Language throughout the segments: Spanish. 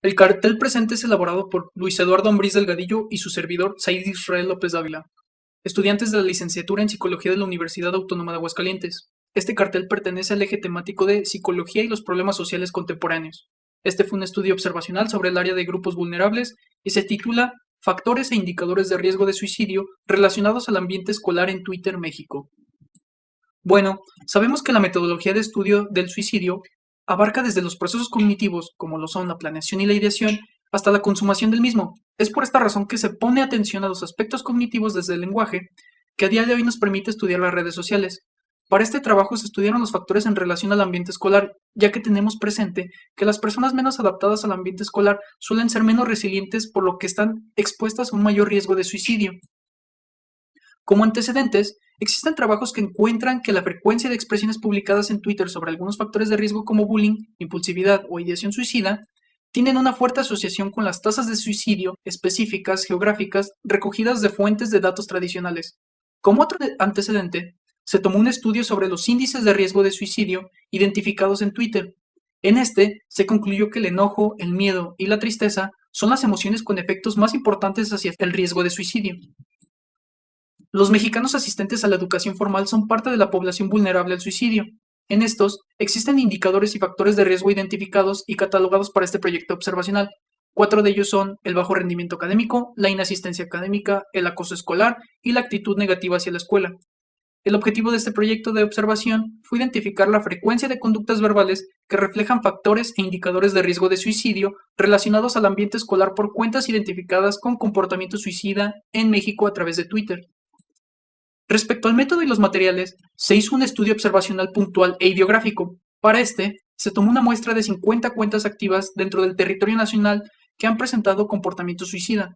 El cartel presente es elaborado por Luis Eduardo Ambrís Delgadillo y su servidor Said Israel López Dávila, estudiantes de la licenciatura en Psicología de la Universidad Autónoma de Aguascalientes. Este cartel pertenece al eje temático de Psicología y los problemas sociales contemporáneos. Este fue un estudio observacional sobre el área de grupos vulnerables y se titula Factores e indicadores de riesgo de suicidio relacionados al ambiente escolar en Twitter, México. Bueno, sabemos que la metodología de estudio del suicidio abarca desde los procesos cognitivos, como lo son la planeación y la ideación, hasta la consumación del mismo. Es por esta razón que se pone atención a los aspectos cognitivos desde el lenguaje, que a día de hoy nos permite estudiar las redes sociales. Para este trabajo se estudiaron los factores en relación al ambiente escolar, ya que tenemos presente que las personas menos adaptadas al ambiente escolar suelen ser menos resilientes, por lo que están expuestas a un mayor riesgo de suicidio. Como antecedentes, existen trabajos que encuentran que la frecuencia de expresiones publicadas en Twitter sobre algunos factores de riesgo como bullying, impulsividad o ideación suicida tienen una fuerte asociación con las tasas de suicidio específicas geográficas recogidas de fuentes de datos tradicionales. Como otro antecedente, se tomó un estudio sobre los índices de riesgo de suicidio identificados en Twitter. En este, se concluyó que el enojo, el miedo y la tristeza son las emociones con efectos más importantes hacia el riesgo de suicidio. Los mexicanos asistentes a la educación formal son parte de la población vulnerable al suicidio. En estos, existen indicadores y factores de riesgo identificados y catalogados para este proyecto observacional. 4 de ellos son el bajo rendimiento académico, la inasistencia académica, el acoso escolar y la actitud negativa hacia la escuela. El objetivo de este proyecto de observación fue identificar la frecuencia de conductas verbales que reflejan factores e indicadores de riesgo de suicidio relacionados al ambiente escolar por cuentas identificadas con comportamiento suicida en México a través de Twitter. Respecto al método y los materiales, se hizo un estudio observacional puntual e ideográfico. Para este, se tomó una muestra de 50 cuentas activas dentro del territorio nacional que han presentado comportamiento suicida.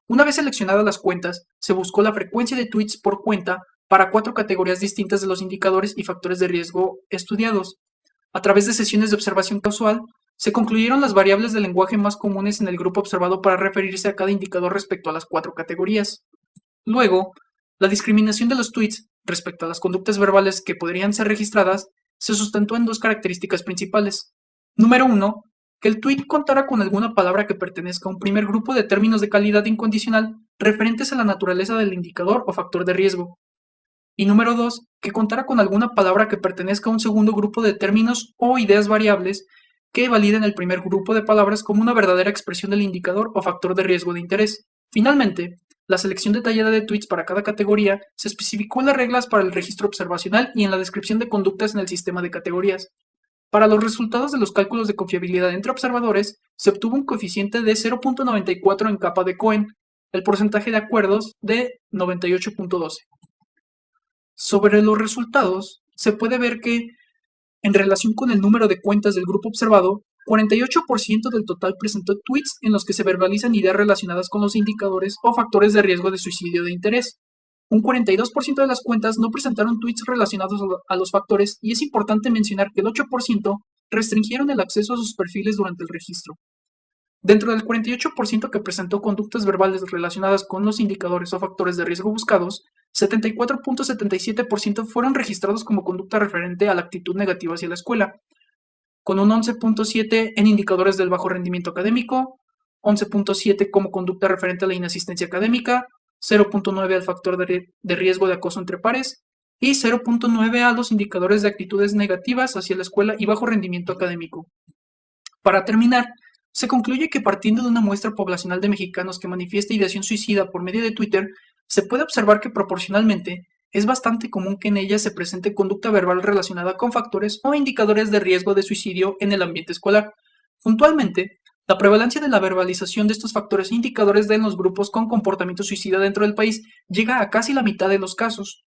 Una vez seleccionadas las cuentas, se buscó la frecuencia de tweets por cuenta para 4 categorías distintas de los indicadores y factores de riesgo estudiados. A través de sesiones de observación casual, se concluyeron las variables de lenguaje más comunes en el grupo observado para referirse a cada indicador respecto a las 4 categorías. Luego, la discriminación de los tweets respecto a las conductas verbales que podrían ser registradas se sustentó en 2 características principales. Número 1, que el tweet contara con alguna palabra que pertenezca a un primer grupo de términos de calidad incondicional referentes a la naturaleza del indicador o factor de riesgo. Y número 2, que contara con alguna palabra que pertenezca a un segundo grupo de términos o ideas variables que validen el primer grupo de palabras como una verdadera expresión del indicador o factor de riesgo de interés. Finalmente, la selección detallada de tweets para cada categoría se especificó en las reglas para el registro observacional y en la descripción de conductas en el sistema de categorías. Para los resultados de los cálculos de confiabilidad entre observadores, se obtuvo un coeficiente de 0.94 en capa de Cohen, el porcentaje de acuerdos de 98.12. Sobre los resultados, se puede ver que, en relación con el número de cuentas del grupo observado, 48% del total presentó tweets en los que se verbalizan ideas relacionadas con los indicadores o factores de riesgo de suicidio de interés. Un 42% de las cuentas no presentaron tweets relacionados a los factores y es importante mencionar que el 8% restringieron el acceso a sus perfiles durante el registro. Dentro del 48% que presentó conductas verbales relacionadas con los indicadores o factores de riesgo buscados, 74.77% fueron registrados como conducta referente a la actitud negativa hacia la escuela, con un 11.7 en indicadores del bajo rendimiento académico, 11.7 como conducta referente a la inasistencia académica, 0.9 al factor de riesgo de acoso entre pares y 0.9 a los indicadores de actitudes negativas hacia la escuela y bajo rendimiento académico. Para terminar, se concluye que partiendo de una muestra poblacional de mexicanos que manifiesta ideación suicida por medio de Twitter, se puede observar que proporcionalmente es bastante común que en ella se presente conducta verbal relacionada con factores o indicadores de riesgo de suicidio en el ambiente escolar. Puntualmente, la prevalencia de la verbalización de estos factores e indicadores en los grupos con comportamiento suicida dentro del país llega a casi la mitad de los casos.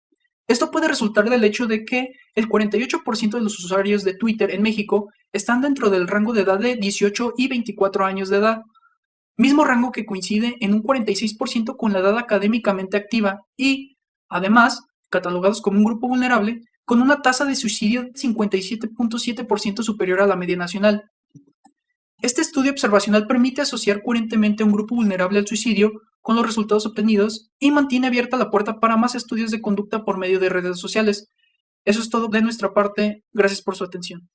Esto puede resultar del hecho de que el 48% de los usuarios de Twitter en México están dentro del rango de edad de 18 y 24 años de edad, mismo rango que coincide en un 46% con la edad académicamente activa y, además, catalogados como un grupo vulnerable, con una tasa de suicidio de 57.7% superior a la media nacional. Este estudio observacional permite asociar coherentemente a un grupo vulnerable al suicidio con los resultados obtenidos y mantiene abierta la puerta para más estudios de conducta por medio de redes sociales. Eso es todo de nuestra parte. Gracias por su atención.